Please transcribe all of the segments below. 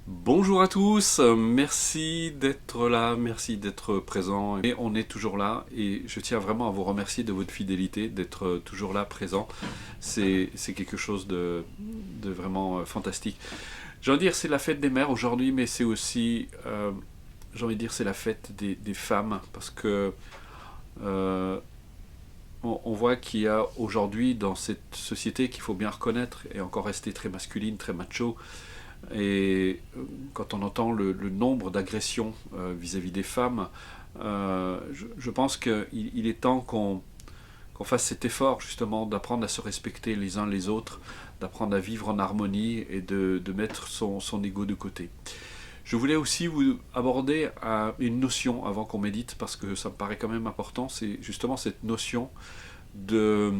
Bonjour à tous, merci d'être là, merci d'être présent. Et on est toujours là et je tiens vraiment à vous remercier de votre fidélité, d'être toujours là, présent. C'est quelque chose de vraiment fantastique. J'ai envie de dire c'est la fête des mères aujourd'hui, mais c'est aussi, j'ai envie de dire c'est la fête des femmes parce que euh, on voit qu'il y a aujourd'hui dans cette société qu'il faut bien reconnaître et encore rester très masculine, très macho. Et quand on entend le nombre d'agressions vis-à-vis des femmes, je pense qu'il est temps qu'on fasse cet effort justement d'apprendre à se respecter les uns les autres, d'apprendre à vivre en harmonie et de mettre son ego de côté. Je voulais aussi vous aborder une notion avant qu'on médite parce que ça me paraît quand même important, c'est justement cette notion de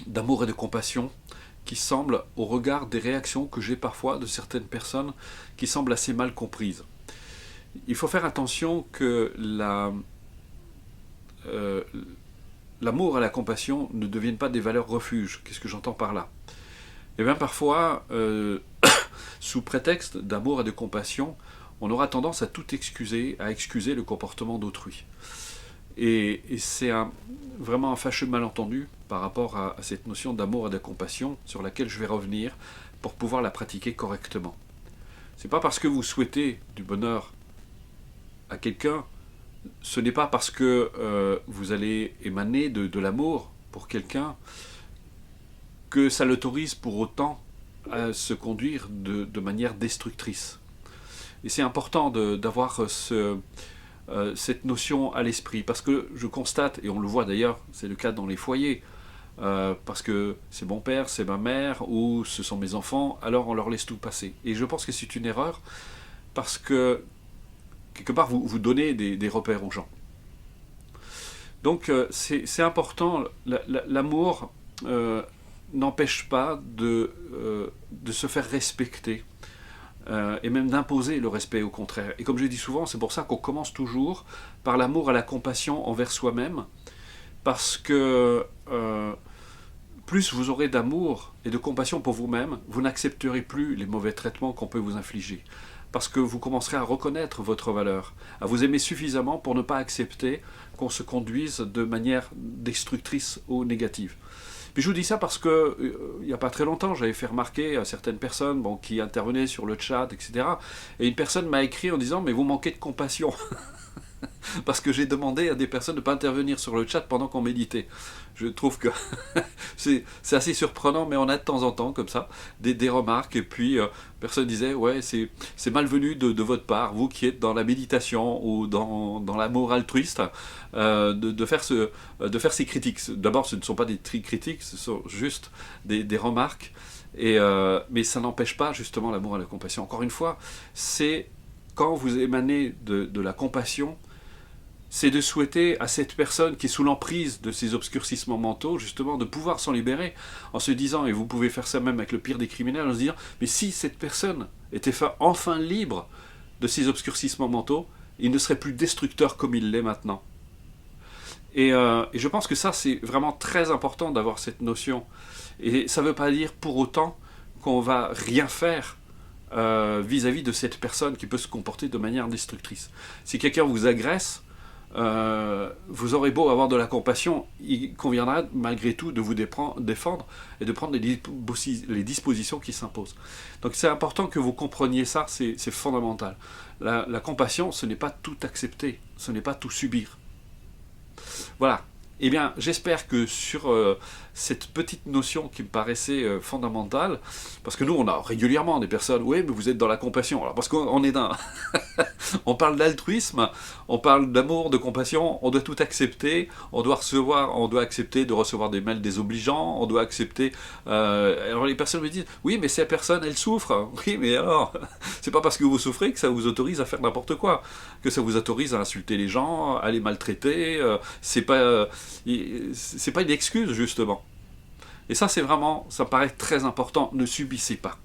d'amour et de compassion qui semble, au regard des réactions que j'ai parfois de certaines personnes, qui semblent assez mal comprises. Il faut faire attention que euh, l'amour et la compassion ne deviennent pas des valeurs refuges. Qu'est-ce que j'entends par là? Eh bien parfois, sous prétexte d'amour et de compassion, on aura tendance à tout excuser, à excuser le comportement d'autrui. Et c'est vraiment un fâcheux malentendu par rapport à cette notion d'amour et de compassion sur laquelle je vais revenir pour pouvoir la pratiquer correctement. C'est pas parce que vous souhaitez du bonheur à quelqu'un, ce n'est pas parce que vous allez émaner de l'amour pour quelqu'un que ça l'autorise pour autant à se conduire de manière destructrice. Et c'est important d'avoir cette notion à l'esprit, parce que je constate, et on le voit d'ailleurs, c'est le cas dans les foyers, parce que c'est mon père, c'est ma mère, ou ce sont mes enfants, alors on leur laisse tout passer. Et je pense que c'est une erreur, parce que quelque part vous donnez des repères aux gens. Donc c'est important, l'amour n'empêche pas de se faire respecter, et même d'imposer le respect au contraire. Et comme je dis souvent, c'est pour ça qu'on commence toujours par l'amour et la compassion envers soi-même, parce que plus vous aurez d'amour et de compassion pour vous-même, vous n'accepterez plus les mauvais traitements qu'on peut vous infliger. Parce que vous commencerez à reconnaître votre valeur, à vous aimer suffisamment pour ne pas accepter qu'on se conduise de manière destructrice ou négative. Puis je vous dis ça parce que il n'y a pas très longtemps, j'avais fait remarquer à certaines personnes qui intervenaient sur le chat, etc. Et une personne m'a écrit en disant mais vous manquez de compassion. Parce que j'ai demandé à des personnes de ne pas intervenir sur le chat pendant qu'on méditait. Je trouve que c'est assez surprenant, mais on a de temps en temps comme ça des remarques. Et puis, personne disait, ouais, c'est malvenu de votre part, vous qui êtes dans la méditation ou dans l'amour altruiste, de faire ces critiques. D'abord, ce ne sont pas des critiques, ce sont juste des remarques. Mais ça n'empêche pas justement l'amour et la compassion. Encore une fois, c'est quand vous émanez de la compassion, c'est de souhaiter à cette personne qui est sous l'emprise de ces obscurcissements mentaux, justement, de pouvoir s'en libérer, en se disant, et vous pouvez faire ça même avec le pire des criminels, en se disant, mais si cette personne était enfin libre de ces obscurcissements mentaux, il ne serait plus destructeur comme il l'est maintenant. Et je pense que ça, c'est vraiment très important d'avoir cette notion. Et ça ne veut pas dire pour autant qu'on va rien faire vis-à-vis de cette personne qui peut se comporter de manière destructrice. Si quelqu'un vous agresse, vous aurez beau avoir de la compassion, il conviendra malgré tout de vous défendre et de prendre les dispositions qui s'imposent. Donc c'est important que vous compreniez ça, c'est fondamental. La compassion, ce n'est pas tout accepter, ce n'est pas tout subir. Voilà. Eh bien, j'espère que sur cette petite notion qui me paraissait fondamentale, parce que nous, on a régulièrement des personnes, oui, mais vous êtes dans la compassion. Alors, parce qu'on est dans... on parle d'altruisme, on parle d'amour, de compassion, on doit tout accepter, on doit recevoir, on doit accepter de recevoir des mails désobligeants, on doit accepter... alors les personnes me disent, oui, mais cette personne, elle souffre. Oui, mais alors, c'est pas parce que vous souffrez que ça vous autorise à faire n'importe quoi, que ça vous autorise à insulter les gens, à les maltraiter, c'est pas une excuse justement. Et ça c'est vraiment, ça me paraît très important, ne subissez pas.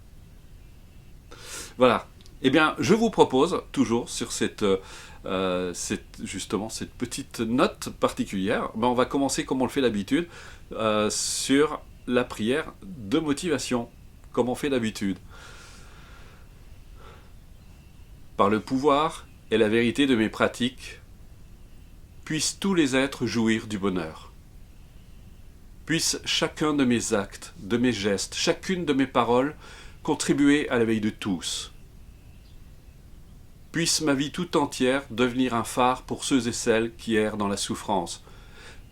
Voilà. Eh bien, je vous propose toujours sur justement cette petite note particulière, on va commencer comme on le fait d'habitude sur la prière de motivation, comme on fait d'habitude. Par le pouvoir et la vérité de mes pratiques, puissent tous les êtres jouir du bonheur. Puisse chacun de mes actes, de mes gestes, chacune de mes paroles contribuer à l'éveil de tous. Puisse ma vie tout entière devenir un phare pour ceux et celles qui errent dans la souffrance.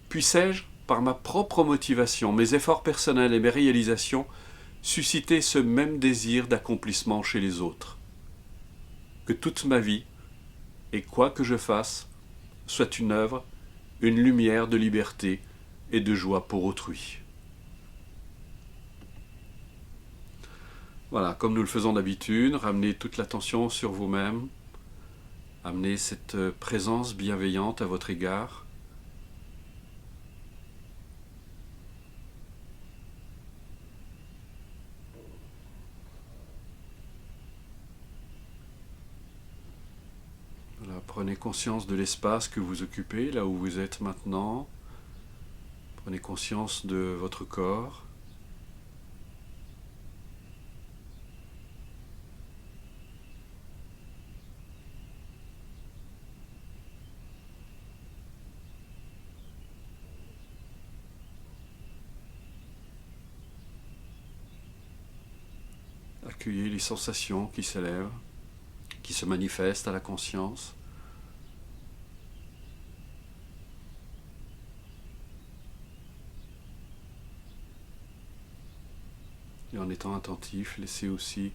Puissé-je, par ma propre motivation, mes efforts personnels et mes réalisations, susciter ce même désir d'accomplissement chez les autres. Que toute ma vie, et quoi que je fasse, soit une œuvre, une lumière de liberté et de joie pour autrui. Voilà, comme nous le faisons d'habitude, ramenez toute l'attention sur vous-même, amenez cette présence bienveillante à votre égard. Voilà, prenez conscience de l'espace que vous occupez, là où vous êtes maintenant. Prenez conscience de votre corps. Accueillez les sensations qui s'élèvent, qui se manifestent à la conscience. Et en étant attentif, laissez aussi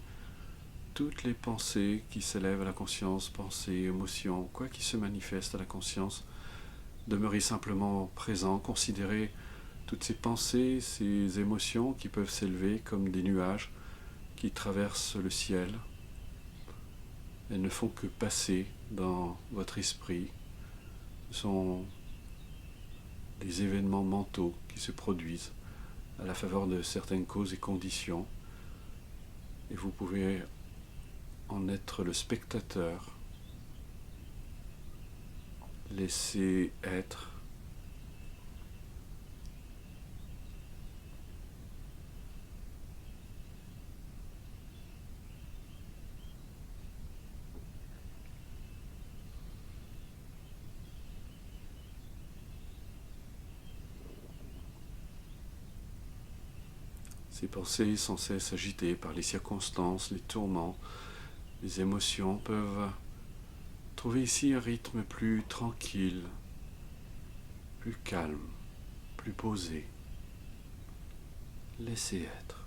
toutes les pensées qui s'élèvent à la conscience, pensées, émotions, quoi qui se manifeste à la conscience, demeurer simplement présent, considérez toutes ces pensées, ces émotions qui peuvent s'élever comme des nuages qui traversent le ciel. Elles ne font que passer dans votre esprit. Ce sont des événements mentaux qui se produisent à la faveur de certaines causes et conditions. Et vous pouvez en être le spectateur. Laissez être. Ces pensées sans cesse agitées par les circonstances, les tourments, les émotions peuvent trouver ici un rythme plus tranquille, plus calme, plus posé. Laissez être.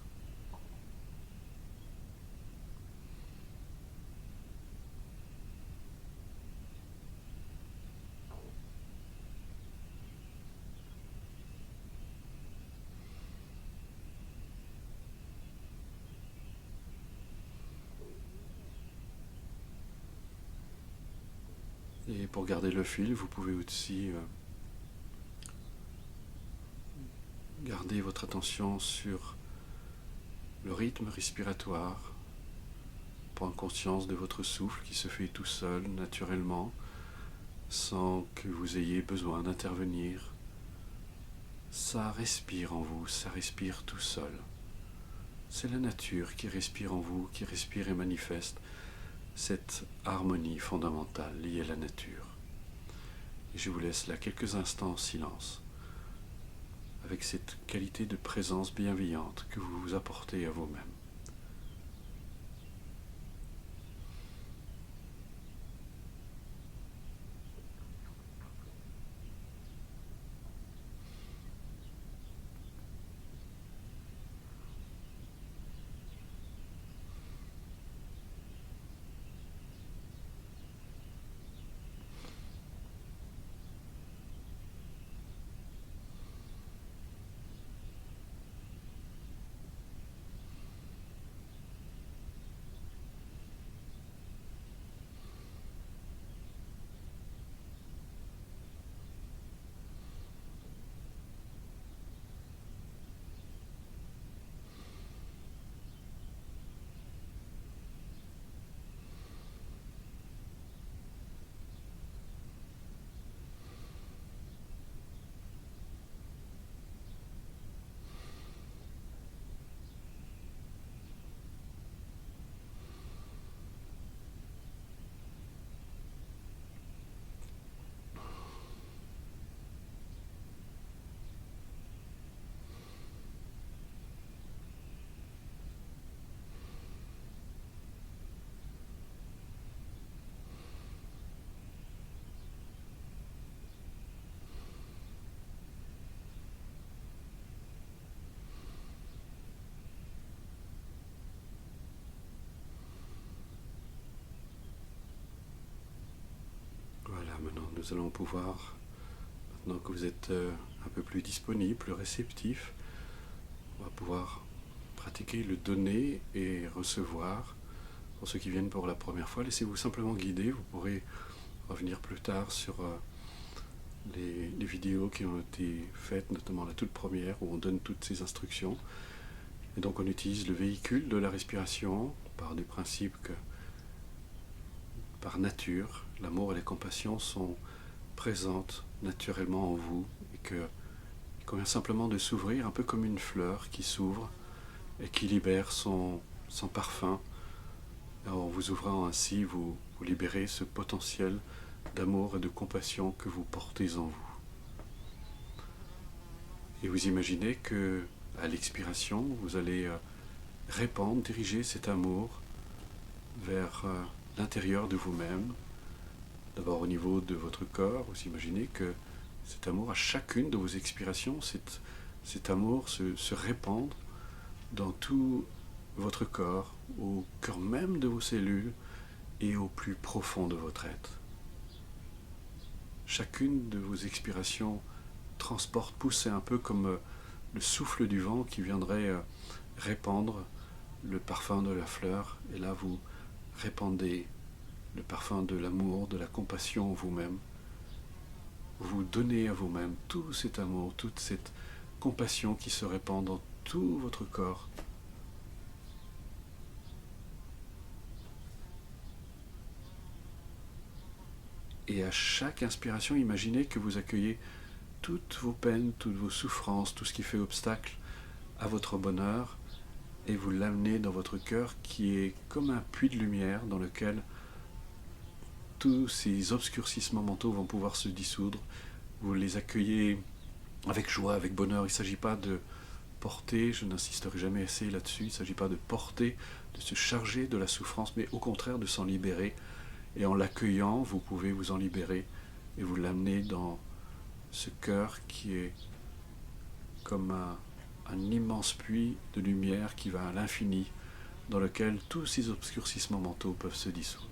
Et pour garder le fil, vous pouvez aussi garder votre attention sur le rythme respiratoire, prendre conscience de votre souffle qui se fait tout seul, naturellement, sans que vous ayez besoin d'intervenir. Ça respire en vous, ça respire tout seul. C'est la nature qui respire en vous, qui respire et manifeste cette harmonie fondamentale liée à la nature. Et je vous laisse là quelques instants en silence, avec cette qualité de présence bienveillante que vous vous apportez à vous-même. maintenant nous allons pouvoir, maintenant que vous êtes un peu plus disponible, plus réceptif, on va pouvoir pratiquer le donner et recevoir. Pour ceux qui viennent pour la première fois, laissez-vous simplement guider. Vous pourrez revenir plus tard sur les vidéos qui ont été faites, notamment la toute première où on donne toutes ces instructions. Et donc on utilise le véhicule de la respiration par du principe que par nature, l'amour et la compassion sont présentes naturellement en vous et qu'il convient simplement de s'ouvrir un peu comme une fleur qui s'ouvre et qui libère son parfum. En vous ouvrant ainsi, vous libérez ce potentiel d'amour et de compassion que vous portez en vous. Et vous imaginez que, à l'expiration, vous allez répandre, diriger cet amour vers l'intérieur de vous-même. D'abord au niveau de votre corps, vous imaginez que cet amour, à chacune de vos expirations, cet amour se répand dans tout votre corps, au cœur même de vos cellules et au plus profond de votre être. Chacune de vos expirations transporte, pousse un peu comme le souffle du vent qui viendrait répandre le parfum de la fleur. Et là, vous répandez le parfum de l'amour, de la compassion en vous-même. Vous donnez à vous-même tout cet amour, toute cette compassion qui se répand dans tout votre corps. Et à chaque inspiration, imaginez que vous accueillez toutes vos peines, toutes vos souffrances, tout ce qui fait obstacle à votre bonheur, et vous l'amenez dans votre cœur qui est comme un puits de lumière dans lequel tous ces obscurcissements mentaux vont pouvoir se dissoudre. Vous les accueillez avec joie, avec bonheur. Il ne s'agit pas de porter, je n'insisterai jamais assez là-dessus, il ne s'agit pas de porter, de se charger de la souffrance, mais au contraire de s'en libérer. Et en l'accueillant, vous pouvez vous en libérer et vous l'amener dans ce cœur qui est comme un immense puits de lumière qui va à l'infini, dans lequel tous ces obscurcissements mentaux peuvent se dissoudre.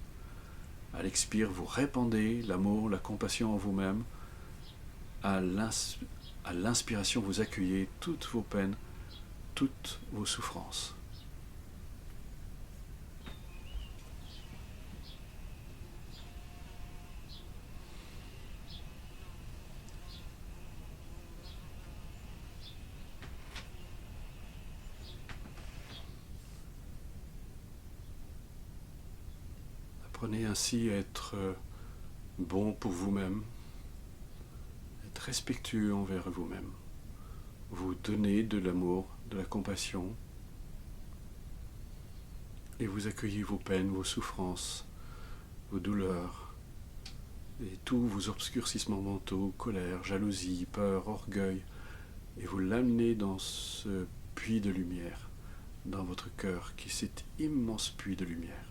À l'expire, vous répandez l'amour, la compassion en vous-même. À l'inspiration, vous accueillez toutes vos peines, toutes vos souffrances. Apprenez ainsi à être bon pour vous-même, être respectueux envers vous-même. Vous donnez de l'amour, de la compassion, et vous accueillez vos peines, vos souffrances, vos douleurs, et tous vos obscurcissements mentaux, colère, jalousie, peur, orgueil, et vous l'amenez dans ce puits de lumière, dans votre cœur, qui est cet immense puits de lumière.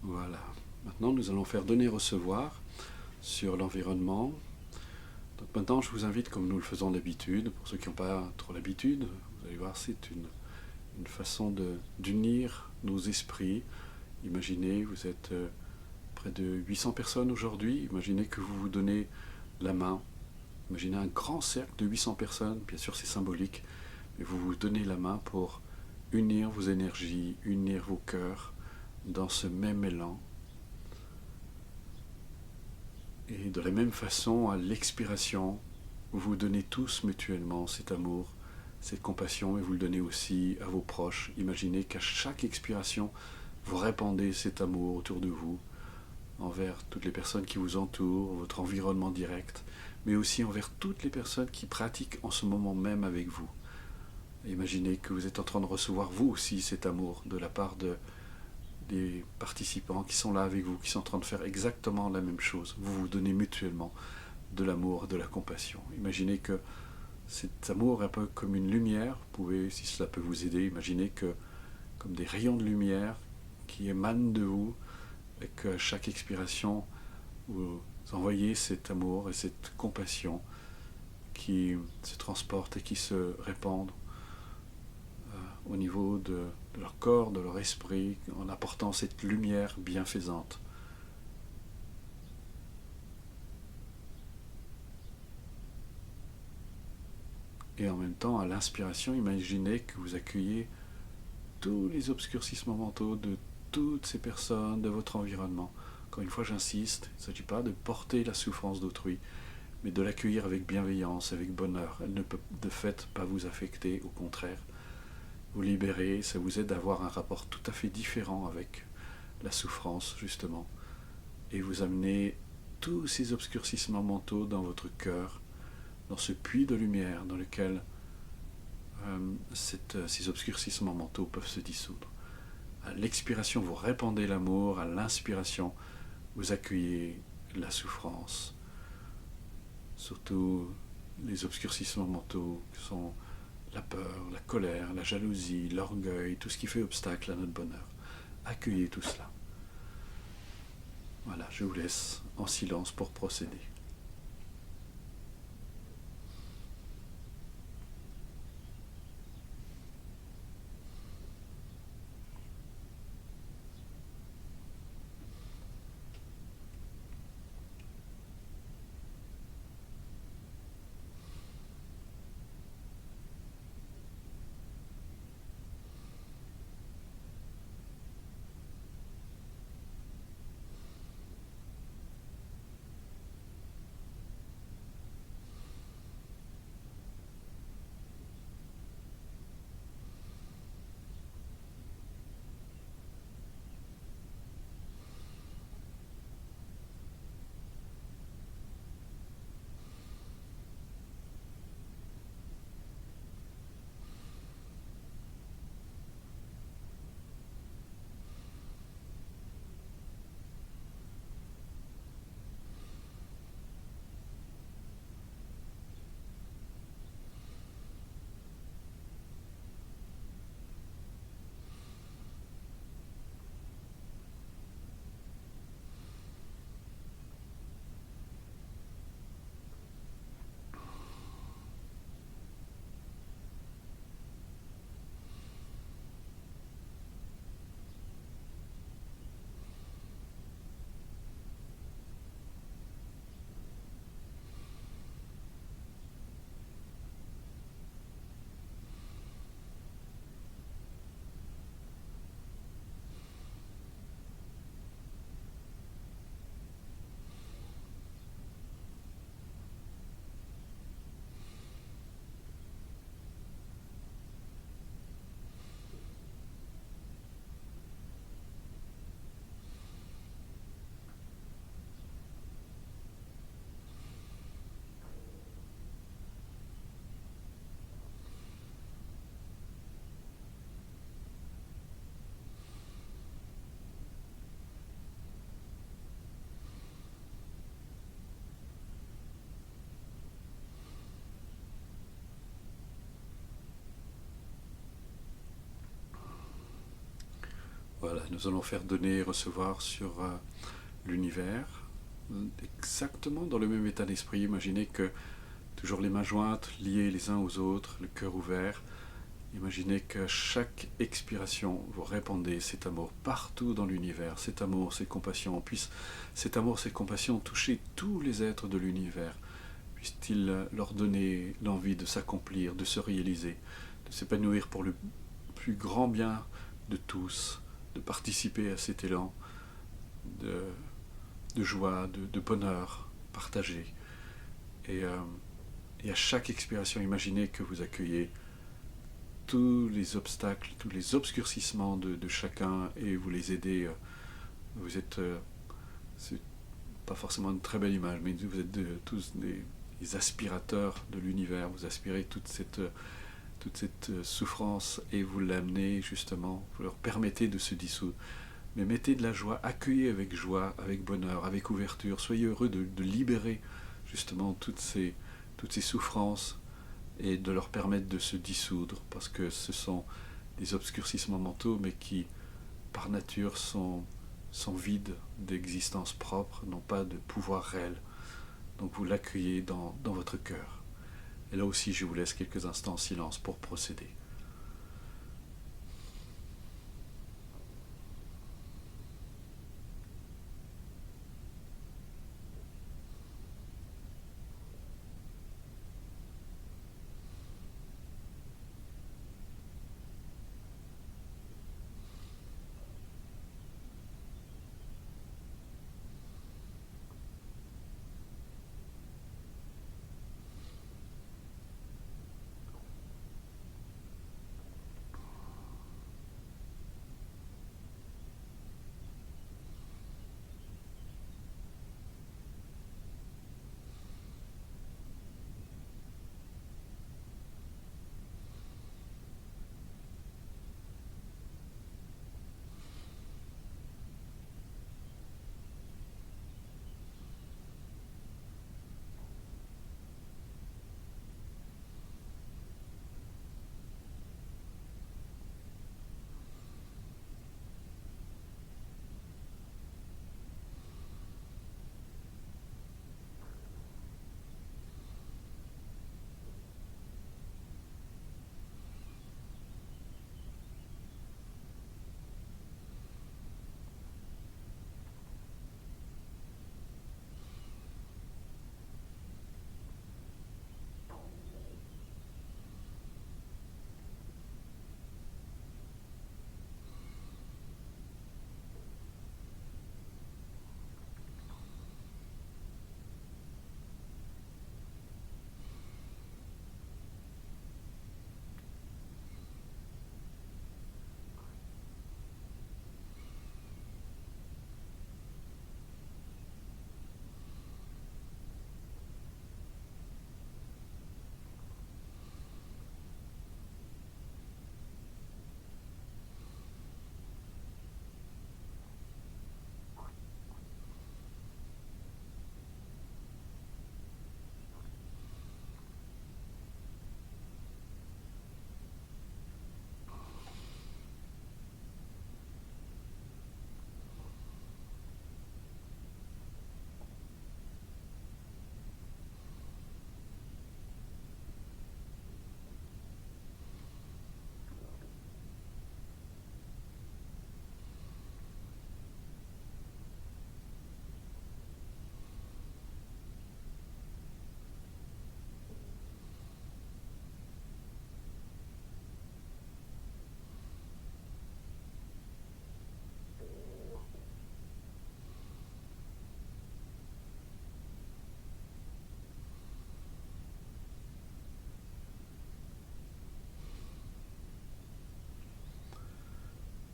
Voilà. Maintenant, nous allons faire donner-recevoir sur l'environnement. Donc maintenant, je vous invite, comme nous le faisons d'habitude, pour ceux qui n'ont pas trop l'habitude, vous allez voir, c'est une façon d'unir nos esprits. Imaginez, vous êtes près de 800 personnes aujourd'hui. Imaginez que vous vous donnez la main. Imaginez un grand cercle de 800 personnes. Bien sûr, c'est symbolique, mais vous vous donnez la main pour unir vos énergies, unir vos cœurs dans ce même élan. Et de la même façon, à l'expiration, vous vous donnez tous mutuellement cet amour, cette compassion, et vous le donnez aussi à vos proches. Imaginez qu'à chaque expiration, vous répandez cet amour autour de vous, envers toutes les personnes qui vous entourent, votre environnement direct, mais aussi envers toutes les personnes qui pratiquent en ce moment même avec vous. Imaginez que vous êtes en train de recevoir vous aussi cet amour de la part des participants qui sont là avec vous, qui sont en train de faire exactement la même chose. Vous vous donnez mutuellement de l'amour, de la compassion. Imaginez que cet amour est un peu comme une lumière. Vous pouvez, si cela peut vous aider, imaginer que comme des rayons de lumière qui émanent de vous et que chaque expiration, vous envoyez cet amour et cette compassion qui se transportent et qui se répandent au niveau de leur corps, de leur esprit, en apportant cette lumière bienfaisante. Et en même temps, à l'inspiration, imaginez que vous accueillez tous les obscurcissements mentaux de toutes ces personnes, de votre environnement. Encore une fois, j'insiste, il ne s'agit pas de porter la souffrance d'autrui, mais de l'accueillir avec bienveillance, avec bonheur. Elle ne peut de fait pas vous affecter, au contraire. Vous libérer, ça vous aide à avoir un rapport tout à fait différent avec la souffrance, justement. Et vous amenez tous ces obscurcissements mentaux dans votre cœur, dans ce puits de lumière dans lequel ces obscurcissements mentaux peuvent se dissoudre. À l'expiration, vous répandez l'amour. À l'inspiration, vous accueillez la souffrance. Surtout les obscurcissements mentaux qui sont la peur, la colère, la jalousie, l'orgueil, tout ce qui fait obstacle à notre bonheur. Accueillez tout cela. Voilà, je vous laisse en silence pour procéder. Voilà, nous allons faire donner et recevoir sur l'univers, exactement dans le même état d'esprit. Imaginez que toujours les mains jointes, liées les uns aux autres, le cœur ouvert. Imaginez qu'à chaque expiration, vous répandez cet amour partout dans l'univers, cet amour, cette compassion. Puisse cet amour, cette compassion toucher tous les êtres de l'univers. Puisse-t-il leur donner l'envie de s'accomplir, de se réaliser, de s'épanouir pour le plus grand bien de tous, de participer à cet élan de joie, de bonheur partagé. Et à chaque expiration, imaginez que vous accueillez tous les obstacles, tous les obscurcissements de chacun et vous les aidez. Vous êtes, c'est pas forcément une très belle image, mais vous êtes tous des aspirateurs de l'univers. Vous aspirez toute cette souffrance et vous l'amenez justement, vous leur permettez de se dissoudre. Mais mettez de la joie, accueillez avec joie, avec bonheur, avec ouverture. Soyez heureux de libérer justement toutes ces souffrances et de leur permettre de se dissoudre, parce que ce sont des obscurcissements mentaux, mais qui, par nature, sont vides d'existence propre, n'ont pas de pouvoir réel. Donc vous l'accueillez dans votre cœur. Et là aussi, je vous laisse quelques instants en silence pour procéder.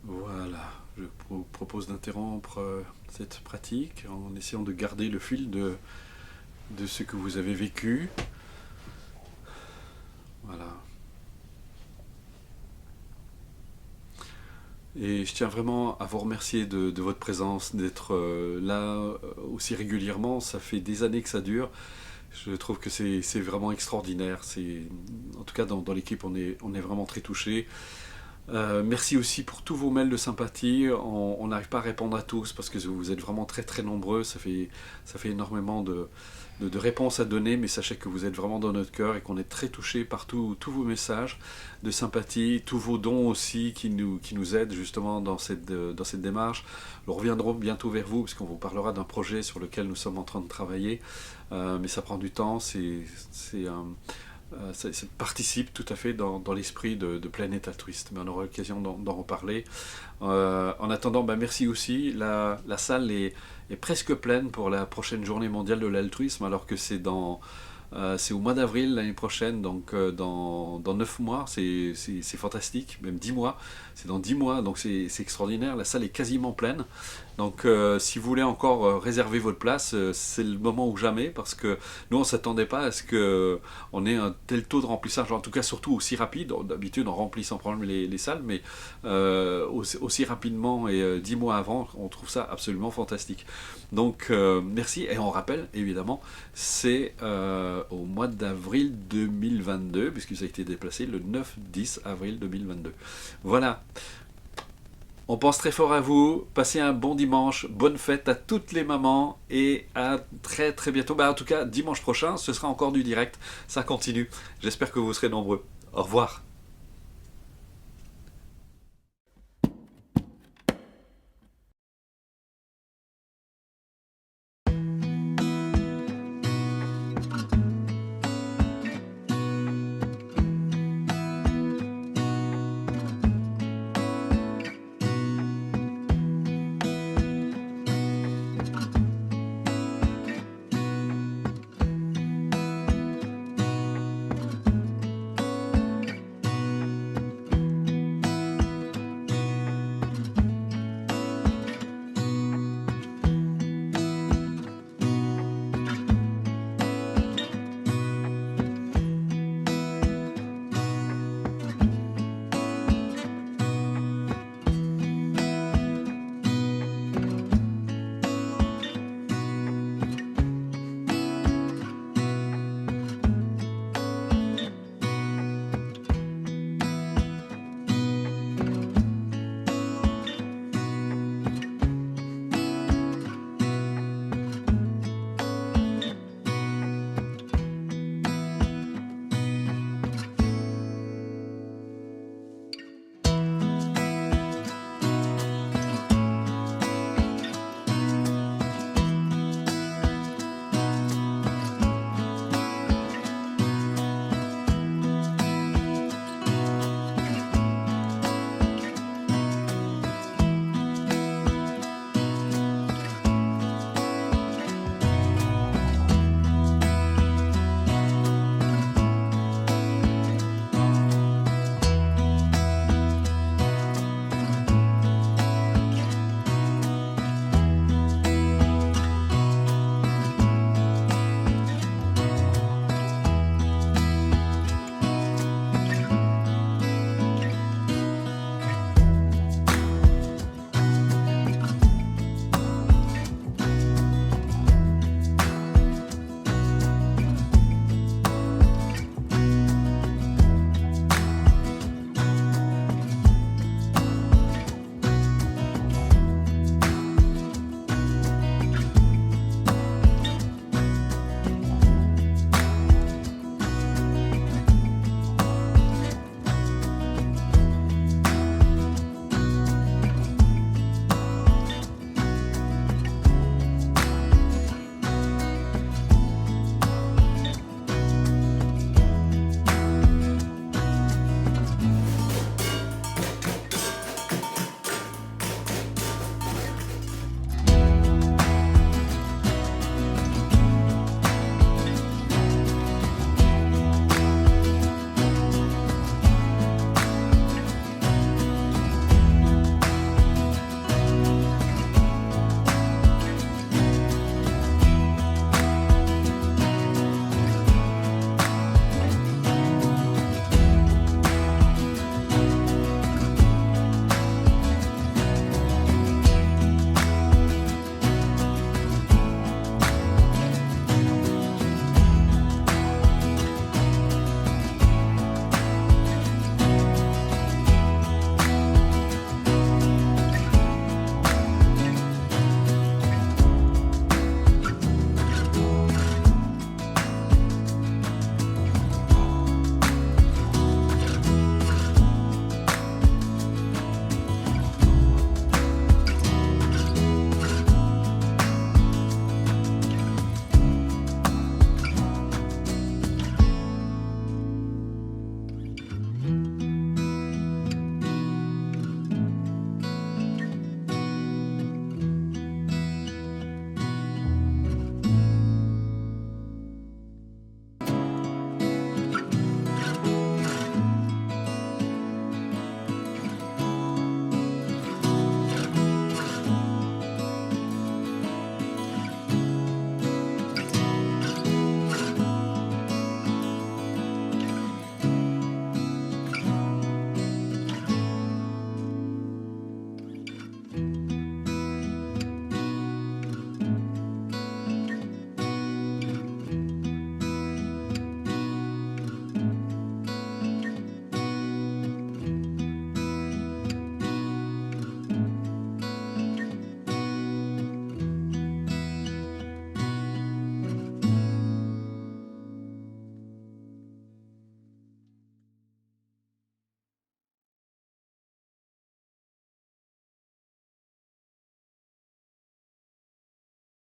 Voilà, je vous propose d'interrompre cette pratique en essayant de garder le fil de ce que vous avez vécu. Voilà. Et je tiens vraiment à vous remercier de votre présence, d'être là aussi régulièrement. Ça fait des années que ça dure. Je trouve que c'est vraiment extraordinaire. En tout cas, dans l'équipe, on est vraiment très touchés. Merci aussi pour tous vos mails de sympathie. On n'arrive pas à répondre à tous parce que vous êtes vraiment très très nombreux. Ça fait énormément de réponses à donner, mais sachez que vous êtes vraiment dans notre cœur et qu'on est très touchés par tous vos messages de sympathie, tous vos dons aussi qui nous aident justement dans cette démarche. Nous reviendrons bientôt vers vous parce qu'on vous parlera d'un projet sur lequel nous sommes en train de travailler, mais ça prend du temps. Ça participe tout à fait dans l'esprit de Planète Altruiste, mais on aura l'occasion d'en reparler. En attendant, merci aussi. La salle est presque pleine pour la prochaine journée mondiale de l'altruisme, alors que c'est au mois d'avril l'année prochaine, donc dans 9 mois, c'est fantastique, même 10 mois, c'est dans 10 mois, donc c'est extraordinaire, la salle est quasiment pleine, Donc si vous voulez encore réserver votre place, c'est le moment ou jamais, parce que nous on ne s'attendait pas à ce qu'on ait un tel taux de remplissage, en tout cas surtout aussi rapide. D'habitude on remplit sans problème les salles, mais aussi rapidement et 10 mois avant, on trouve ça absolument fantastique. Donc merci, et on rappelle évidemment, c'est au mois d'avril 2022, puisque ça a été déplacé le 9-10 avril 2022. Voilà. On pense très fort à vous, passez un bon dimanche, bonne fête à toutes les mamans et à très très bientôt. En tout cas, dimanche prochain, ce sera encore du direct, ça continue. J'espère que vous serez nombreux. Au revoir.